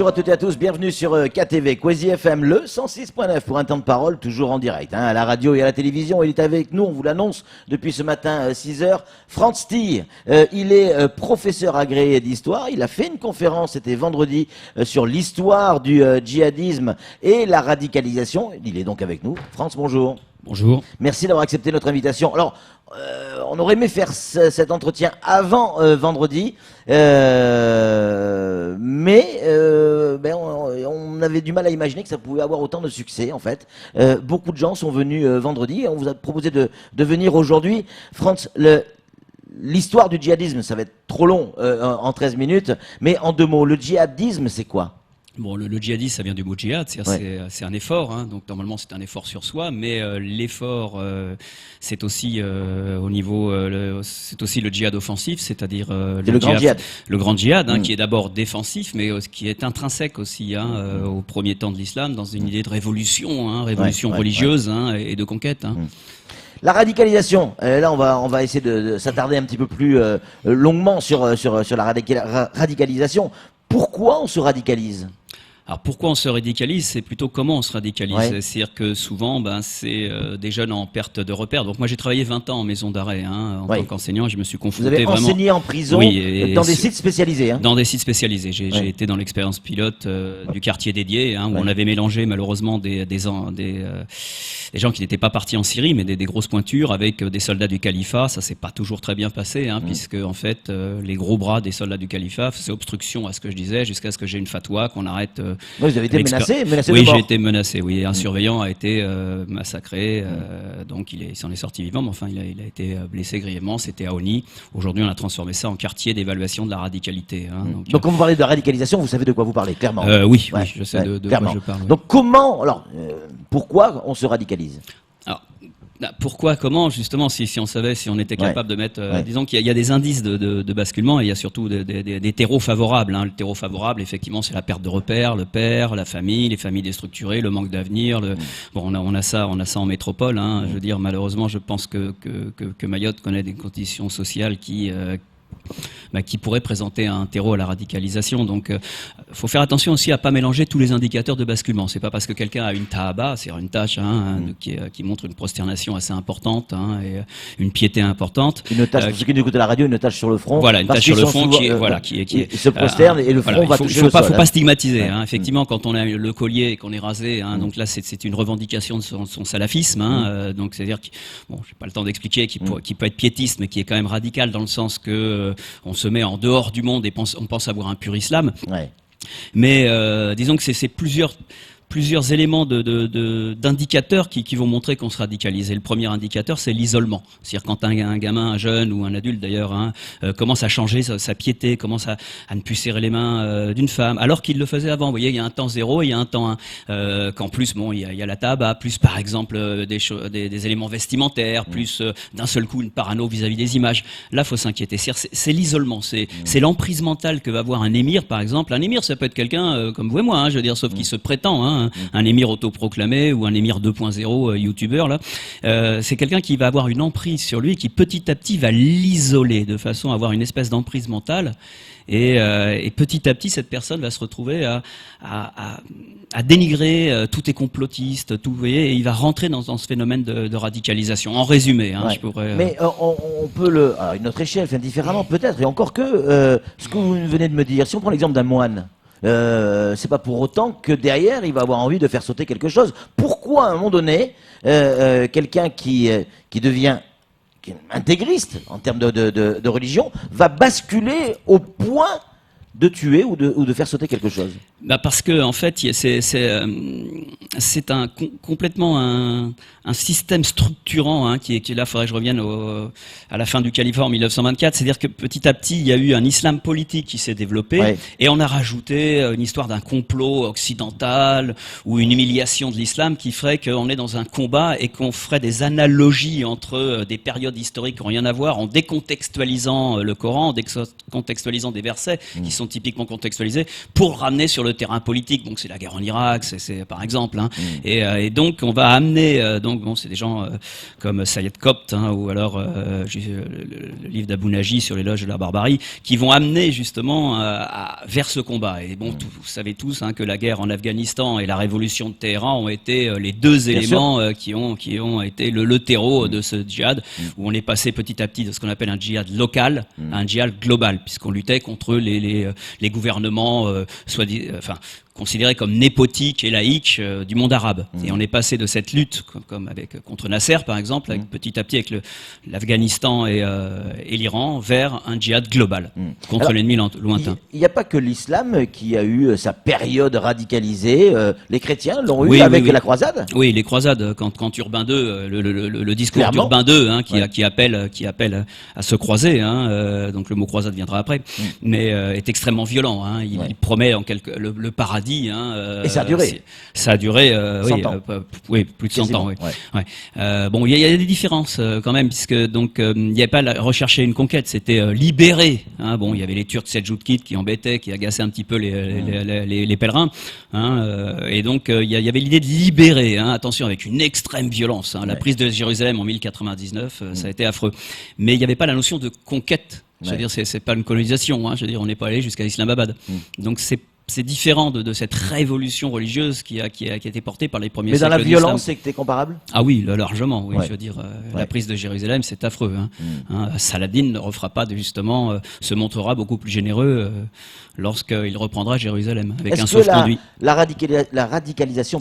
bonjour à toutes et à tous, bienvenue sur KTV, Kwezi FM, le 106.9 pour un temps de parole, toujours en direct, à la radio et à la télévision. Il est avec nous, on vous l'annonce depuis ce matin 6h, Franz Tier. Il est professeur agréé d'histoire, il a fait une conférence, c'était vendredi, sur l'histoire du djihadisme et la radicalisation. Il est donc avec nous. Franz, bonjour. Bonjour. Merci d'avoir accepté notre invitation. Alors, on aurait aimé faire cet entretien avant vendredi, mais on avait du mal à imaginer que ça pouvait avoir autant de succès, en fait. Beaucoup de gens sont venus vendredi et on vous a proposé de venir aujourd'hui. Franz, l'histoire du djihadisme, ça va être trop long en 13 minutes, mais en 2 mots, le djihadisme, c'est quoi ? Bon, le djihadisme, ça vient du mot djihad, c'est un effort, hein, donc normalement c'est un effort sur soi, mais l'effort, c'est aussi c'est aussi le djihad offensif, c'est-à-dire le grand djihad, hein, qui est d'abord défensif, mais qui est intrinsèque aussi, hein, au premier temps de l'islam, dans une idée de révolution, hein, religieuse, hein, et de conquête. Hein. La radicalisation, là on va essayer de s'attarder un petit peu plus longuement sur la radicalisation. Pourquoi on se radicalise ? Alors pourquoi on se radicalise, c'est plutôt comment on se radicalise. Ouais. C'est-à-dire que souvent, c'est des jeunes en perte de repères. Donc moi j'ai travaillé 20 ans en maison d'arrêt, hein, en tant qu'enseignant, je me suis confronté vraiment... Vous avez enseigné en prison, dans des sites spécialisés, hein. Dans des sites spécialisés. J'ai été dans l'expérience pilote du quartier dédié, hein, où on avait mélangé malheureusement des gens qui n'étaient pas partis en Syrie, mais des grosses pointures avec des soldats du califat. Ça s'est pas toujours très bien passé, hein, puisque en fait les gros bras des soldats du califat faisaient obstruction à ce que je disais, jusqu'à ce que j'ai une fatwa qu'on arrête. Vous avez été menacé oui, j'ai été menacé. Oui, un surveillant a été massacré, donc il s'en est sorti vivant, mais enfin il a été blessé grièvement. C'était à Oni. Aujourd'hui, on a transformé ça en quartier d'évaluation de la radicalité. Hein, donc quand vous parlez de radicalisation, vous savez de quoi vous parlez, clairement. Oui, je sais de quoi je parle. Oui. Donc pourquoi on se radicalise ? Alors, pourquoi, comment, justement, si on savait, si on était capable de mettre... disons qu'il y a des indices de basculement et il y a surtout des terreaux favorables. Hein. Le terreau favorable, effectivement, c'est la perte de repères, le père, la famille, les familles déstructurées, le manque d'avenir. Bon, on a ça en métropole. Hein. Je veux dire, malheureusement, je pense que Mayotte connaît des conditions sociales qui pourrait présenter un terreau à la radicalisation. Donc, faut faire attention aussi à pas mélanger tous les indicateurs de basculement. C'est pas parce que quelqu'un a une tahaba, c'est-à-dire une tâche qui montre une prosternation assez importante, hein, et une piété importante. Une tâche, pour ceux qui nous écoutent à la radio, une tâche sur le front. Voilà, une tâche sur le front qui se prosterne et le front va toucher le sol. Faut pas stigmatiser. Hein. Effectivement, quand on a le collier et qu'on est rasé, hein, donc là, c'est une revendication de son salafisme. Hein, donc, c'est-à-dire j'ai pas le temps d'expliquer, qui peut être piétiste, mais qui est quand même radical dans le sens que on se met en dehors du monde et on pense avoir un pur islam. Ouais. Mais disons que c'est plusieurs éléments d'indicateurs qui vont montrer qu'on se radicalise. Et le premier indicateur, c'est l'isolement. C'est-à-dire quand un gamin, un jeune ou un adulte d'ailleurs, hein, commence à changer sa piété, commence à ne plus serrer les mains d'une femme, alors qu'il le faisait avant. Vous voyez, il y a un temps 0 et il y a un temps 1. Qu'en plus, il y a la tahaba, plus par exemple des éléments vestimentaires, plus d'un seul coup une parano vis-à-vis des images. Là, faut s'inquiéter. C'est l'isolement, c'est l'emprise mentale que va avoir un émir, par exemple. Un émir, ça peut être quelqu'un comme vous et moi, hein, je veux dire, sauf qu'il se prétend, hein, un émir autoproclamé ou un émir 2.0 youtubeur là, c'est quelqu'un qui va avoir une emprise sur lui, qui petit à petit va l'isoler de façon à avoir une espèce d'emprise mentale et petit à petit cette personne va se retrouver à dénigrer tout est complotiste, tout, vous voyez, et il va rentrer dans ce phénomène de radicalisation. En résumé, hein, je pourrais. Mais on peut à une autre échelle, différemment peut-être, et encore que ce que vous venez de me dire, si on prend l'exemple d'un moine. C'est pas pour autant que derrière il va avoir envie de faire sauter quelque chose. Pourquoi à un moment donné quelqu'un qui devient intégriste en termes de religion va basculer au point de tuer ou de faire sauter quelque chose? Parce que en fait c'est complètement un système structurant, hein, qui est là. Faudrait que je revienne à la fin du califat en 1924. C'est-à-dire que petit à petit il y a eu un islam politique qui s'est développé, et on a rajouté une histoire d'un complot occidental ou une humiliation de l'islam qui ferait qu'on est dans un combat et qu'on ferait des analogies entre des périodes historiques qui n'ont rien à voir, en décontextualisant le Coran, en décontextualisant des versets qui sont façon typiquement contextualisée, pour le ramener sur le terrain politique. Donc c'est la guerre en Irak, c'est par exemple. Hein. Et donc on va amener, donc bon, c'est des gens comme Sayed Kopt, hein, ou alors le livre d'Abou Naji sur l'éloge de la barbarie, qui vont amener justement vers ce combat. Et bon, vous savez tous hein, que la guerre en Afghanistan et la révolution de Téhéran ont été les deux éléments qui ont été le terreau de ce djihad, où on est passé petit à petit de ce qu'on appelle un djihad local à un djihad global, puisqu'on luttait contre les gouvernements considérés comme népotiques et laïques du monde arabe. Et on est passé de cette lutte, comme contre Nasser par exemple, avec, petit à petit avec l'Afghanistan et l'Iran, vers un djihad global, contre l'ennemi lointain. Il n'y a pas que l'islam qui a eu sa période radicalisée, les chrétiens l'ont eu avec la croisade. Oui, les croisades, quand Urbain II, le discours d'Urbain II, hein, qui appelle à se croiser, hein, donc le mot croisade viendra après, mais est extrêmement violent. Hein, il promet le paradis. Et ça a duré. Ça a duré, 100 ans. Plus de 100 ans. Oui. Bon, il y a des différences quand même, puisque donc il n'y avait pas rechercher une conquête, c'était libérer. Hein, bon, il y avait les Turcs Seljoukides qui embêtaient, qui agaçaient un petit peu les pèlerins. Hein, et donc il y avait l'idée de libérer. Hein, attention, avec une extrême violence. Hein, la prise de Jérusalem en 1099, ça a été affreux. Mais il n'y avait pas la notion de conquête. Je veux dire, c'est pas une colonisation. Hein, je veux dire, on n'est pas allé jusqu'à Islamabad. Donc c'est différent de cette révolution religieuse qui a été portée par les premiers siècles. Mais dans la violence, c'était comparable ? Ah oui, largement. Oui, je veux dire, la prise de Jérusalem, c'est affreux. Hein. Saladin ne refera pas, justement, se montrera beaucoup plus généreux lorsqu'il reprendra Jérusalem avec un sauf-conduit. La radicalisation,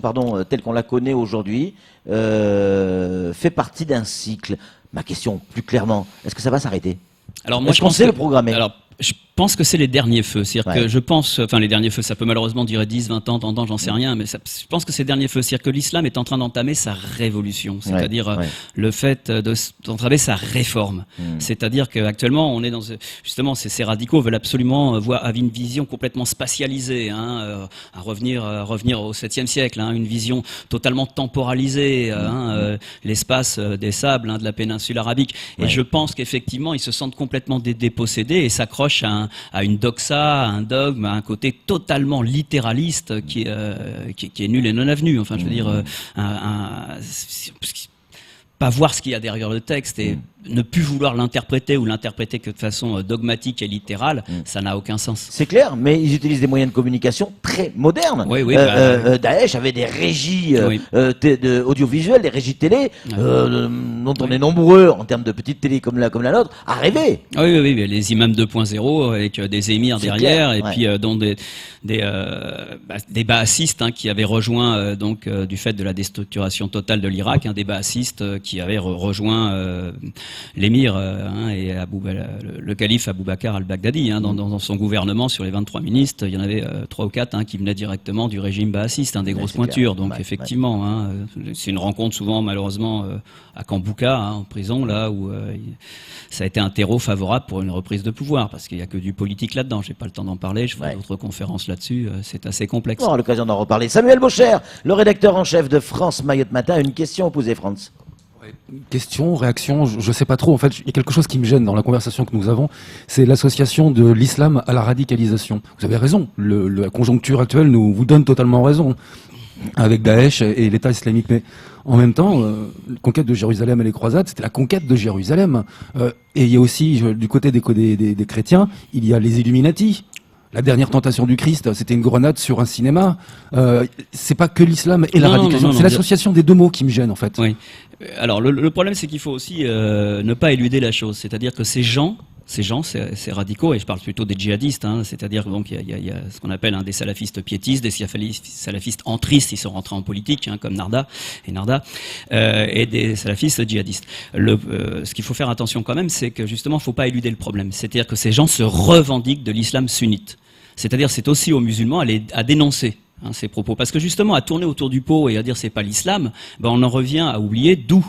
telle qu'on la connaît aujourd'hui, fait partie d'un cycle. Ma question, plus clairement, est-ce que ça va s'arrêter ? Alors moi, je pensais le programmer. Alors, je pense que c'est les derniers feux. C'est-à-dire que je pense, les derniers feux, ça peut malheureusement durer 10, 20 ans, 30 ans, j'en sais rien, mais je pense que c'est les derniers feux. C'est-à-dire que l'islam est en train d'entamer sa révolution. C'est-à-dire le fait d'entamer sa réforme. C'est-à-dire qu'actuellement, on est justement, ces radicaux veulent absolument avoir une vision complètement spatialisée, hein, à revenir au 7e siècle, hein, une vision totalement temporalisée, l'espace des sables, hein, de la péninsule arabique. Et je pense qu'effectivement, ils se sentent complètement dépossédés et s'accrochent à une doxa, à un dogme, à un côté totalement littéraliste qui est nul et non avenu. Enfin, je veux dire, pas voir ce qu'il y a derrière le texte et ne plus vouloir l'interpréter ou l'interpréter que de façon dogmatique et littérale, ça n'a aucun sens. C'est clair, mais ils utilisent des moyens de communication très modernes. Daesh avait des régies audiovisuelles, des régies télé, dont on est nombreux en termes de petites télé comme la nôtre, à rêver. Oui, les imams 2.0 avec des émirs derrière, et puis dont des baasistes, hein, qui avaient rejoint du fait de la déstructuration totale de l'Irak, des baasistes qui avaient rejoint l'émir et le calife Abou Bakr al-Baghdadi, hein, dans son gouvernement. Sur les 23 ministres, il y en avait 3 ou 4 qui venaient directement du régime baassiste, des grosses pointures. Donc effectivement, hein, c'est une rencontre souvent malheureusement à Kambouka, en prison, là où ça a été un terreau favorable pour une reprise de pouvoir, parce qu'il n'y a que du politique là-dedans. J'ai pas le temps d'en parler, je ferai d'autres conférences là-dessus, c'est assez complexe. On aura l'occasion d'en reparler. Samuel Baucher, le rédacteur en chef de France Mayotte Matin, une question à poser, Franz. Question, réaction, je sais pas trop. En fait, il y a quelque chose qui me gêne dans la conversation que nous avons, c'est l'association de l'islam à la radicalisation. Vous avez raison, la conjoncture actuelle vous donne totalement raison, avec Daesh et l'État islamique. Mais en même temps, la conquête de Jérusalem et les croisades, c'était la conquête de Jérusalem. Et il y a aussi, du côté des chrétiens, il y a les Illuminati. La dernière tentation du Christ, c'était une grenade sur un cinéma. C'est pas que l'islam et la radicalisation, c'est l'association des deux mots qui me gêne en fait. Oui. Alors le problème, c'est qu'il faut aussi ne pas éluder la chose, c'est-à-dire que ces radicaux, et je parle plutôt des djihadistes, hein, c'est-à-dire donc il y a ce qu'on appelle des salafistes piétistes, des salafistes entristes, ils sont rentrés en politique, hein, comme Narda, et des salafistes djihadistes. Ce qu'il faut faire attention quand même, c'est que justement, il ne faut pas éluder le problème. C'est-à-dire que ces gens se revendiquent de l'islam sunnite. C'est-à-dire, c'est aussi aux musulmans à dénoncer ces propos, parce que justement, à tourner autour du pot et à dire c'est pas l'islam, on en revient à oublier d'où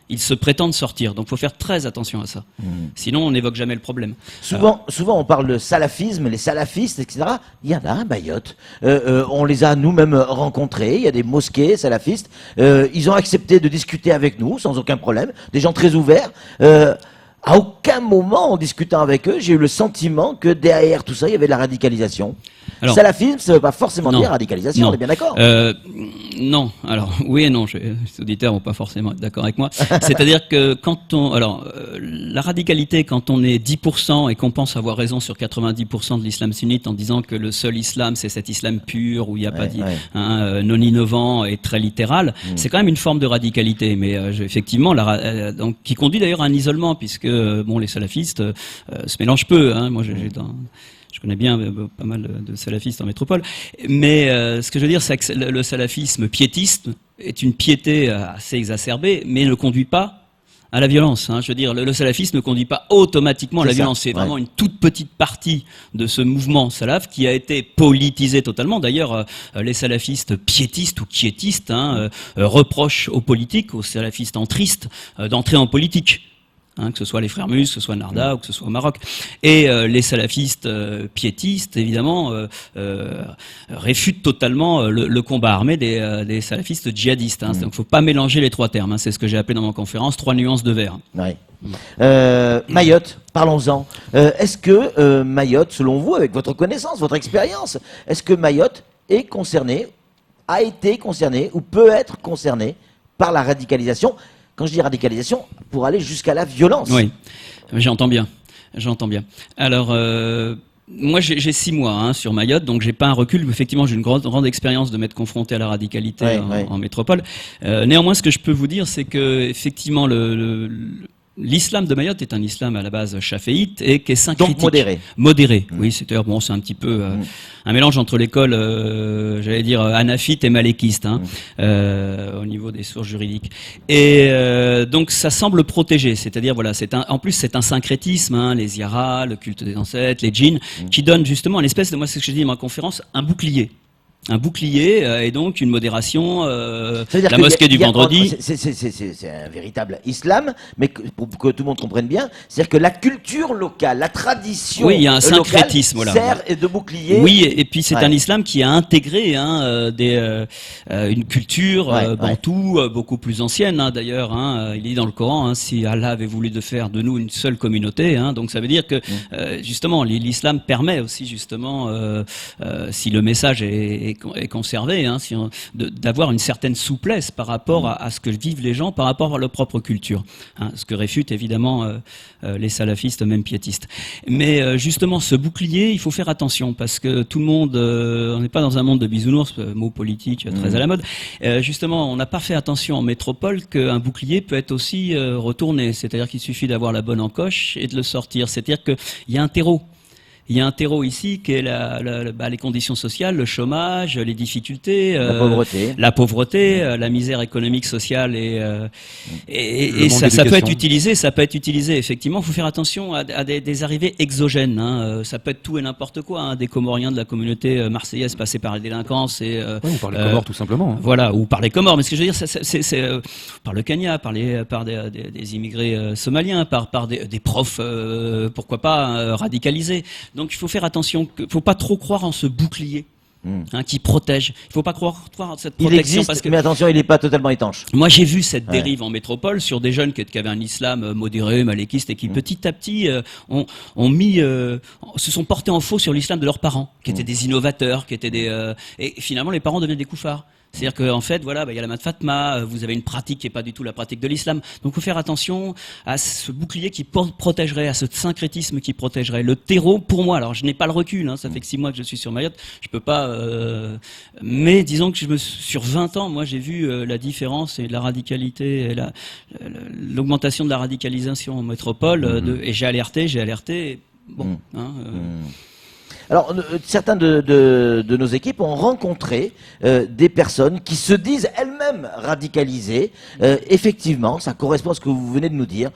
ils se prétendent sortir. Donc il faut faire très attention à ça. Sinon, on n'évoque jamais le problème. Souvent, on parle de salafisme, les salafistes, etc. Il y en a à Mayotte. On les a nous-mêmes rencontrés. Il y a des mosquées salafistes. Ils ont accepté de discuter avec nous sans aucun problème. Des gens très ouverts. À aucun aucun moment, en discutant avec eux, j'ai eu le sentiment que derrière tout ça, il y avait de la radicalisation. Alors, Salafisme, ça ne veut pas forcément non. dire radicalisation, Non. on est bien d'accord. Non, alors oui et non, les auditeurs vont pas forcément être d'accord avec moi. C'est-à-dire que la radicalité, quand on est 10% et qu'on pense avoir raison sur 90% de l'islam sunnite en disant que le seul islam c'est cet islam pur où il n'y a pas non innovant et très littéral, c'est quand même une forme de radicalité, mais effectivement, donc qui conduit d'ailleurs à un isolement puisque bon, les salafistes se mélangent peu. Hein, moi, je connais bien pas mal de salafistes en métropole, mais ce que je veux dire, c'est que le salafisme piétiste est une piété assez exacerbée, mais ne conduit pas à la violence. Hein. Je veux dire, le salafisme ne conduit pas automatiquement à la violence. C'est vraiment une toute petite partie de ce mouvement salaf qui a été politisé totalement. D'ailleurs, les salafistes piétistes ou quiétistes reprochent aux politiques, aux salafistes entristes, d'entrer en politique. Hein, que ce soit les frères Mus, que ce soit Narda ou que ce soit au Maroc. Et les salafistes piétistes, évidemment, réfutent totalement le combat armé des salafistes djihadistes. Hein. Donc il ne faut pas mélanger les trois termes. Hein. C'est ce que j'ai appelé dans ma conférence 3 nuances de vert. Ouais. Mayotte, parlons-en. Est-ce que Mayotte, selon vous, avec votre connaissance, votre expérience, est-ce que Mayotte est concerné, a été concerné ou peut être concerné par la radicalisation? Quand je dis radicalisation, pour aller jusqu'à la violence. Oui, j'entends bien. Alors, moi, j'ai 6 mois sur Mayotte, donc j'ai pas un recul. Effectivement, j'ai une grande expérience de m'être confronté à la radicalité en métropole. Néanmoins, ce que je peux vous dire, c'est que effectivement, l'islam de Mayotte est un islam à la base chaféite et qui est syncrétique. Donc modéré. Modéré, oui. C'est-à-dire, bon, c'est un petit peu un mélange entre l'école, j'allais dire, hanafite et malékiste, au niveau des sources juridiques. Et donc, ça semble protégé. C'est-à-dire, voilà, en plus, c'est un syncrétisme, les ziyaras, le culte des ancêtres, les djinns, qui donne justement, c'est ce que je dis dans ma conférence, un bouclier. Un bouclier et donc une modération, la mosquée du vendredi. C'est un véritable islam, mais pour que tout le monde comprenne bien, c'est-à-dire que la culture locale, la tradition il y a un syncrétisme, sert de bouclier. Oui, et puis c'est un islam qui a intégré une culture bantoue beaucoup plus ancienne d'ailleurs. Il dit dans le Coran, si Allah avait voulu de faire de nous une seule communauté, donc ça veut dire que justement l'islam permet aussi justement, si le message est conservé, d'avoir une certaine souplesse par rapport à ce que vivent les gens, par rapport à leur propre culture. Ce que réfutent évidemment les salafistes, même piétistes. Mais justement, ce bouclier, il faut faire attention parce que tout le monde, on n'est pas dans un monde de bisounours, mot politique très à la mode. Justement, on n'a pas fait attention en métropole qu'un bouclier peut être aussi retourné. C'est-à-dire qu'il suffit d'avoir la bonne encoche et de le sortir. C'est-à-dire qu'il y a un terreau. Il y a un terreau ici qui est les conditions sociales, le chômage, les difficultés, la pauvreté, la misère économique, sociale et ça peut être utilisé. Ça peut être utilisé. Effectivement, il faut faire attention à des arrivées exogènes. Ça peut être tout et n'importe quoi. Des Comoriens de la communauté marseillaise passés par la délinquance ou par les Comores tout simplement. Voilà, ou par les Comores. Mais ce que je veux dire, c'est par le Kenya, par des immigrés somaliens, par des profs, pourquoi pas radicalisés. Donc il faut faire attention, il ne faut pas trop croire en ce bouclier qui protège. Il ne faut pas croire en cette protection. Il existe, parce que, mais attention, il n'est pas totalement étanche. Moi j'ai vu cette dérive en métropole sur des jeunes qui avaient un islam modéré, malékiste, et qui petit à petit se sont portés en faux sur l'islam de leurs parents, qui étaient des innovateurs, qui étaient et finalement les parents devenaient des koufars. C'est-à-dire qu'en fait, voilà, il y a la Mat Fatma, vous avez une pratique qui n'est pas du tout la pratique de l'islam. Donc il faut faire attention à ce bouclier qui protégerait, à ce syncrétisme qui protégerait. Le terreau, pour moi, alors je n'ai pas le recul, ça fait que 6 mois que je suis sur Mayotte, je peux pas... mais disons que sur 20 ans, moi j'ai vu la différence et la radicalité, et l'augmentation de la radicalisation en métropole, et j'ai alerté, bon... Alors, certains de nos équipes ont rencontré des personnes qui se disent elles-mêmes radicalisées. Effectivement, ça correspond à ce que vous venez de nous dire.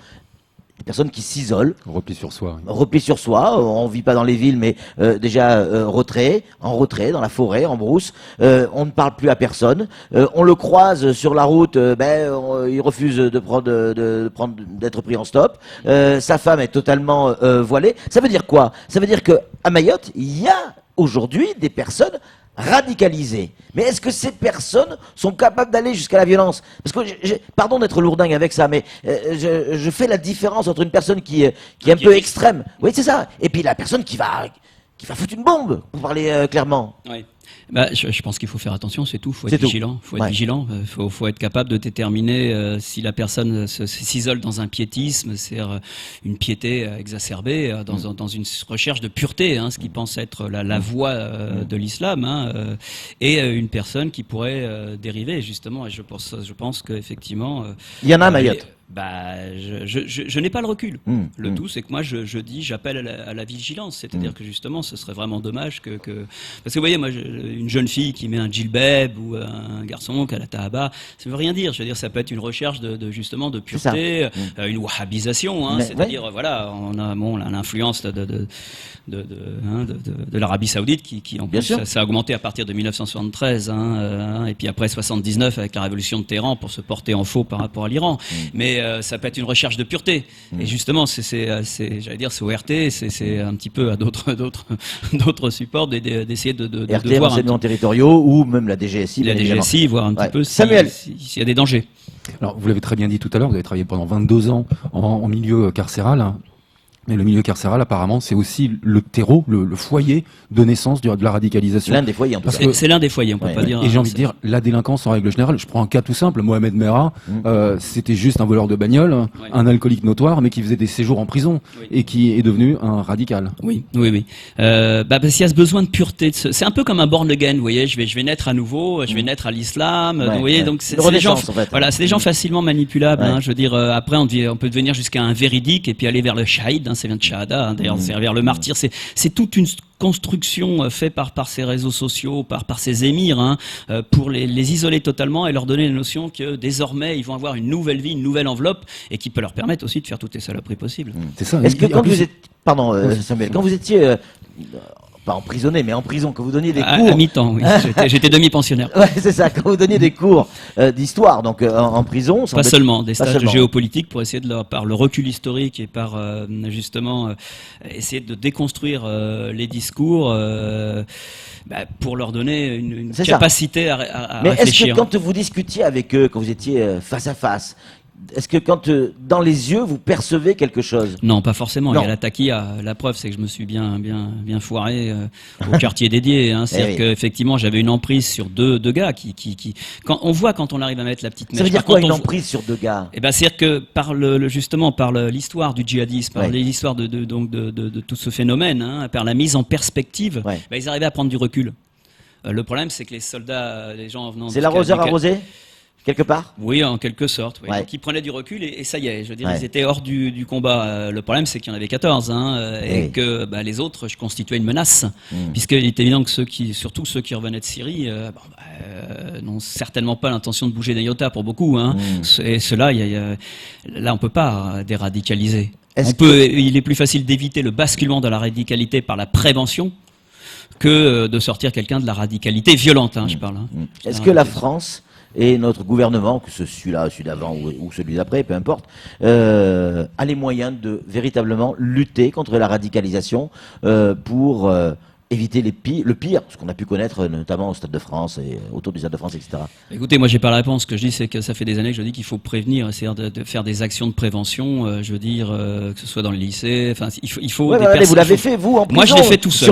Des personnes qui s'isolent. Repli sur soi. Oui. Repli sur soi. On vit pas dans les villes, mais déjà en retrait, dans la forêt, en brousse. On ne parle plus à personne. On le croise sur la route. Il refuse d'être pris en stop. Sa femme est totalement voilée. Ça veut dire quoi? Ça veut dire que à Mayotte, il y a aujourd'hui des personnes radicalisées. Mais est-ce que ces personnes sont capables d'aller jusqu'à la violence? Parce que, pardon d'être lourdingue avec ça, mais je fais la différence entre une personne qui est un peu extrême, oui c'est ça, et puis la personne qui va foutre une bombe, pour parler clairement. Oui. Bah, je pense qu'il faut faire attention, c'est tout. Faut C'est être tout. vigilant. Faut être Ouais. vigilant. Faut être capable de déterminer si la personne s'isole dans un piétisme, c'est-à-dire une piété exacerbée, dans une recherche de pureté, hein, ce qui pense être la voie de l'islam, hein, et une personne qui pourrait dériver justement. Et je pense qu'effectivement, Il y en a à Mayotte. je n'ai pas le recul. Le Mmh. tout, c'est que moi, j'appelle à la vigilance. C'est-à-dire que justement, ce serait vraiment dommage que... Parce que vous voyez, moi, une jeune fille qui met un djilbab ou un garçon qui a la tahaba, ça veut rien dire. Je veux dire, ça peut être une recherche justement de pureté, une wahhabisation, hein, c'est-à-dire, voilà, on a l'influence de l'Arabie Saoudite qui en plus, ça a augmenté à partir de 1973, et puis après 79 avec la révolution de Téhéran pour se porter en faux par rapport à l'Iran. Mais ça peut être une recherche de pureté. Et justement, j'allais dire, c'est ORT, c'est un petit peu à d'autres supports d'essayer de RT, voir renseignements territoriaux, ou même la DGSI. la DGSI, voir un petit peu Samuel. s'il y a des dangers. Alors, vous l'avez très bien dit tout à l'heure, vous avez travaillé pendant 22 ans en milieu carcéral. Hein. Mais le milieu carcéral, apparemment, c'est aussi le terreau, le foyer de naissance de la radicalisation. L'un des foyers, en tout cas. C'est l'un des foyers, on peut pas dire. Et j'ai envie de dire, la délinquance en règle générale, je prends un cas tout simple, Mohamed Merah, c'était juste un voleur de bagnole, un alcoolique notoire, mais qui faisait des séjours en prison, et qui est devenu un radical. Oui. Parce qu'il y a ce besoin de pureté. C'est un peu comme un born again, vous voyez, je vais naître à nouveau, je vais naître à l'islam, vous voyez, donc c'est des gens, en fait. voilà, c'est des gens facilement manipulables, hein, je veux dire, après on peut devenir jusqu'à un véridique et puis aller vers le shahid, ça vient de shahada, hein, d'ailleurs, c'est vers le martyr, c'est toute une construction faite par ces réseaux sociaux, par ces émirs, hein, pour les isoler totalement et leur donner la notion que désormais ils vont avoir une nouvelle vie, une nouvelle enveloppe et qui peut leur permettre aussi de faire toutes les saloperies possibles. C'est ça. Est-ce que quand vous êtes, pardon Samuel, quand vous étiez pas emprisonné, mais en prison, quand vous donniez des cours À mi-temps, oui. J'étais demi-pensionnaire. Ouais, c'est ça. Quand vous donniez des cours d'histoire, donc en prison, Pas seulement, des stages de seulement. géopolitique pour essayer par le recul historique et par justement essayer de déconstruire les discours pour leur donner une capacité à Mais réfléchir. est-ce que quand vous discutiez avec eux, quand vous étiez face à face, est-ce que quand dans les yeux vous percevez quelque chose? Non, pas forcément. Non. Il y a la taquilla. La preuve, c'est que je me suis bien foiré au quartier dédié. Hein. C'est-à-dire qu'effectivement, j'avais une emprise sur deux gars qui quand on arrive à mettre la petite mèche. Ça veut dire quoi une emprise sur deux gars? Eh ben, c'est-à-dire que par l'histoire du djihadisme, par l'histoire de tout ce phénomène, hein, par la mise en perspective, ils arrivaient à prendre du recul. Le problème, c'est que les soldats, les gens en venant... C'est l'arroseur arrosé quelque part? Oui, en quelque sorte. Oui. Ouais. Donc ils prenaient du recul et ça y est, je veux dire, ils étaient hors du combat. Le problème, c'est qu'il y en avait 14, hein, et que les autres, je constituais une menace, puisqu'il est évident que surtout ceux qui revenaient de Syrie, n'ont certainement pas l'intention de bouger d'un iota pour beaucoup. Hein. Et ceux-là, là, on peut pas déradicaliser. Il est plus facile d'éviter le basculement de la radicalité par la prévention que de sortir quelqu'un de la radicalité violente, hein, je parle. Hein. Est-ce que la France et notre gouvernement, que ce celui-là, celui d'avant ou celui d'après, peu importe, a les moyens de véritablement lutter contre la radicalisation pour éviter le pire, ce qu'on a pu connaître notamment au Stade de France et autour du Stade de France, etc. Écoutez, moi j'ai pas la réponse. Ce que je dis, c'est que ça fait des années que je dis qu'il faut prévenir, c'est-à-dire de faire des actions de prévention. Je veux dire que ce soit dans les lycées. Enfin, il faut. Ouais, allez, vous l'avez fait vous en prison. Moi je l'ai fait tout seul.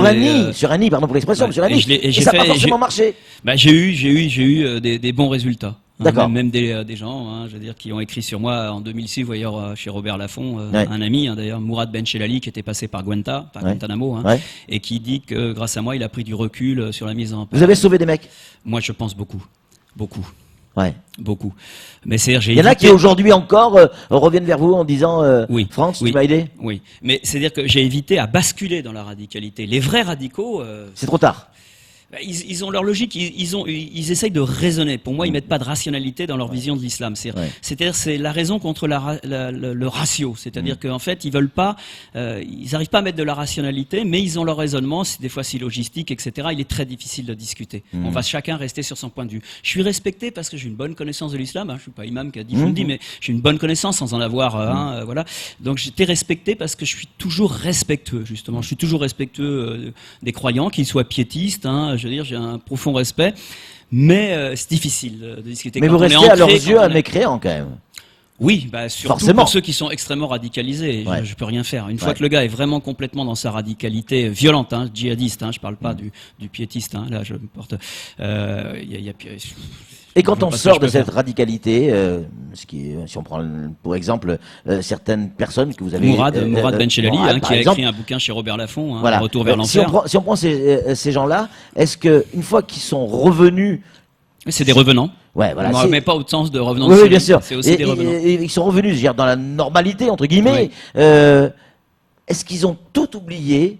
Sur un nid, pardon pour l'expression, sur un nid. Et ça n'a pas forcément marché. J'ai eu des bons résultats. D'accord. Même des gens, hein, je veux dire, qui ont écrit sur moi en 2006, vous voyez, chez Robert Laffont, un ami, hein, d'ailleurs, Mourad Benchelali, qui était passé par Guantanamo, hein, et qui dit que grâce à moi, il a pris du recul sur la mise en place. Vous avez sauvé des mecs? Moi, je pense beaucoup. Ouais. Beaucoup. Mais c'est-à-dire, il y en a qui aujourd'hui encore reviennent vers vous en disant France, tu m'as aidé? Oui. Mais c'est-à-dire que j'ai évité à basculer dans la radicalité. Les vrais radicaux. C'est trop tard. Ils ont leur logique, ils essayent de raisonner. Pour moi, ils mettent pas de rationalité dans leur vision de l'islam. C'est-à-dire, c'est la raison contre le ratio. C'est-à-dire qu'en fait, ils veulent pas, ils n'arrivent pas à mettre de la rationalité, mais ils ont leur raisonnement. Des fois, c'est logistique, etc. Il est très difficile de discuter. On va chacun rester sur son point de vue. Je suis respecté parce que j'ai une bonne connaissance de l'islam. Hein. Je suis pas imam qui a dit, je le dis, mais j'ai une bonne connaissance sans en avoir. Voilà. Donc, j'étais respecté parce que je suis toujours respectueux, justement. Je suis toujours respectueux des croyants, qu'ils soient piétistes. Je veux dire, j'ai un profond respect, mais c'est difficile de discuter. Mais quand vous on est restez à leurs ancré, yeux un mécréant quand même. Oui, surtout Forcément. pour ceux qui sont extrêmement radicalisés. Ouais. Je peux rien faire. Une fois que le gars est vraiment complètement dans sa radicalité violente, djihadiste, je parle pas du piétiste. Là, je me porte. Et quand je on vois pas ce sort que de je peux cette radicalité, si on prend pour exemple certaines personnes que vous avez... Mourad Benchelali, qui a exemple, écrit un bouquin chez Robert Laffont, voilà. Retour vers Si l'enfer. on prend ces gens-là, est-ce que une fois qu'ils sont revenus... C'est des revenants. Ouais, voilà. Mais pas au sens de revenants Oui, de oui, série. bien sûr. C'est aussi des revenants. Et ils sont revenus, je veux dire, dans la normalité, entre guillemets. Oui. Est-ce qu'ils ont tout oublié?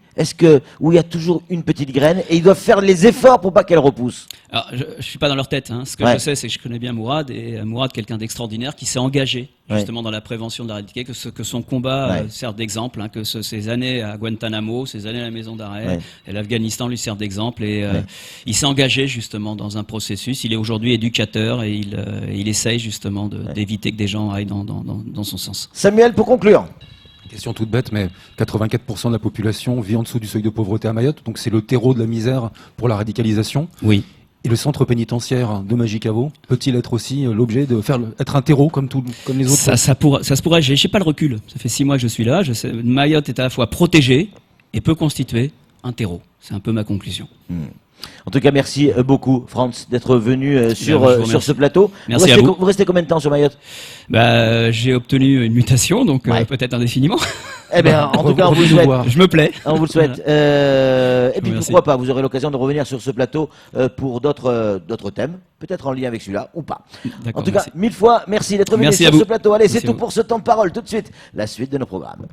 Ou il y a toujours une petite graine et ils doivent faire les efforts pour pas qu'elle repousse? Alors, je suis pas dans leur tête. Ce que je sais, c'est que je connais bien Mourad, et Mourad, quelqu'un d'extraordinaire, qui s'est engagé justement dans la prévention de la radicalité, que son combat sert d'exemple, que ces années à Guantanamo, ces années à la maison d'arrêt, et l'Afghanistan lui sert d'exemple. Et il s'est engagé justement dans un processus. Il est aujourd'hui éducateur et il essaye justement d'éviter que des gens aillent dans son sens. Samuel, pour conclure. Question toute bête, mais 84% de la population vit en dessous du seuil de pauvreté à Mayotte, donc c'est le terreau de la misère pour la radicalisation. Oui. Et le centre pénitentiaire de Magicavo peut-il être aussi l'objet de être un terreau comme les autres? Ça se pourrait. J'ai pas le recul. Ça fait 6 mois que je suis là. Mayotte est à la fois protégée et peut constituer un terreau. C'est un peu ma conclusion. En tout cas, merci beaucoup, Franz, d'être venu sur ce plateau. Merci à vous. Vous restez combien de temps sur Mayotte? J'ai obtenu une mutation, donc peut-être indéfiniment. Eh bien, en tout cas, on vous le souhaite. Je me plais. On vous le souhaite. Et puis, pourquoi pas, vous aurez l'occasion de revenir sur ce plateau pour d'autres thèmes, peut-être en lien avec celui-là, ou pas. En tout cas, 1000 fois, merci d'être venu sur ce plateau. Allez, c'est tout pour ce temps de parole. Tout de suite, la suite de nos programmes.